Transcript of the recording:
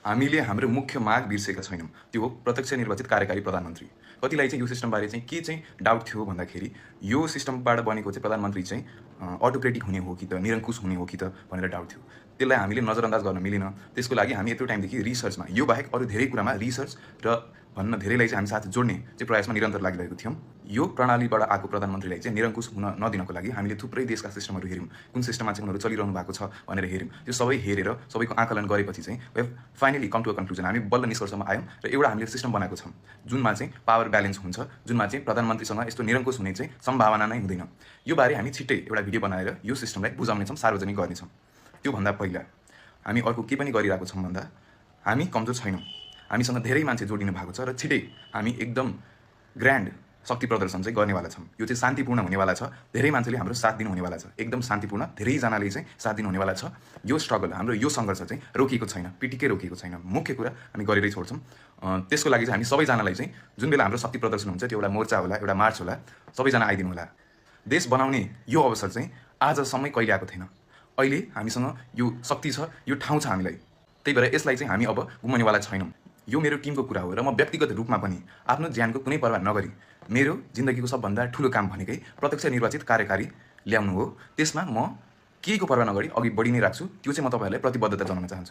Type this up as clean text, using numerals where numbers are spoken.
हामीले हाम्रो मुख्य माग बिर्सेका छैनौँ। त्यो हो प्रत्यक्ष निर्वाचित कार्यकारी प्रधानमन्त्री। कतिलाई चाहिँ यो सिस्टमबारे चाहिँ के चाहिँ डाउट थियो भन्दाखेरि यो सिस्टमबाट बनेको चाहिँ प्रधानमन्त्री चाहिँ अटोक्रेटिक हुने हो कि त, निरङ्कुश हुने हो कि त भनेर डाउट थियो। त्यसलाई हामीले नजरअन्दाज गर्न मिलेन। त्यसको लागि हामी यत्रो टाइमदेखि रिसर्चमा, यो बाहेक अरू धेरै कुरामा रिसर्च र भन्न धेरैलाई चाहिँ हामी साथ जोड्ने चाहिँ प्रयासमा निरन्तर लागिरहेको थियौँ। यो प्रणालीबाट आएको प्रधानमन्त्रीलाई चाहिँ निरङ्कुश हुन नदिनको लागि हामीले थुप्रै देशका सिस्टमहरू हेऱ्यौँ, कुन सिस्टममा चाहिँ उनीहरू चलिरहनु भएको छ भनेर हेऱ्यौँ। त्यो सबै हेरेर सबैको आकलन गरेपछि चाहिँ we have finally come to a conclusion. हामी बल्ल निष्कर्षमा आयौँ र एउटा हामीले सिस्टम बनाएको छौँ जुनमा चाहिँ पावर ब्यालेन्स हुन्छ, जुनमा चाहिँ प्रधानमन्त्रीसँग यस्तो निरङ्कुश हुने चाहिँ सम्भावना नै हुँदैन। यो बारे हामी छिट्टै एउटा भिडियो बनाएर यो सिस्टमलाई बुझाउनेछौँ, सार्वजनिक गर्नेछौँ। त्योभन्दा पहिला हामी अर्को के पनि गरिरहेको छौँ भन्दा हामी कमजोर छैनौँ। हामीसँग धेरै मान्छे जोडिनु भएको छ र छिटै हामी एकदम ग्रान्ड शक्ति प्रदर्शन चाहिँ गर्नेवाला छौँ। यो चाहिँ शान्तिपूर्ण हुनेवाला छ। धेरै मान्छेले हाम्रो साथ दिनु हुनेवाला छ। एकदम शान्तिपूर्ण, धेरैजनाले चाहिँ साथ दिनु हुनेवाला छ। यो स्ट्रगल, हाम्रो यो सङ्घर्ष चाहिँ रोकिएको छैन, पिटिकै रोकिएको छैन। मुख्य कुरा हामी गरेरै छोड्छौँ। त्यसको लागि चाहिँ हामी सबैजनालाई चाहिँ जुन बेला हाम्रो शक्ति प्रदर्शन हुन्छ, त्यो एउटा मोर्चा होला, एउटा मार्च होला, सबैजना आइदिनु होला। देश बनाउने यो अवसर चाहिँ आजसम्मै कहिले आएको थिएन। अहिले हामीसँग यो शक्ति छ, यो ठाउँ छ हामीलाई। त्यही भएर यसलाई चाहिँ हामी अब गुमाउनेवाला छैनौँ। यो मेरो टिमको कुरा हो र म व्यक्तिगत रूपमा पनि आफ्नो ज्यानको कुनै परवाह नगरी मेरो जिन्दगीको सबभन्दा ठुलो काम भनेकै प्रत्यक्ष निर्वाचित कार्यकारी ल्याउनु हो। त्यसमा म केहीको परवाह नगरी अघि बढी नै राख्छु। त्यो चाहिँ म तपाईँहरूलाई प्रतिबद्धता जनाउन चाहन्छु।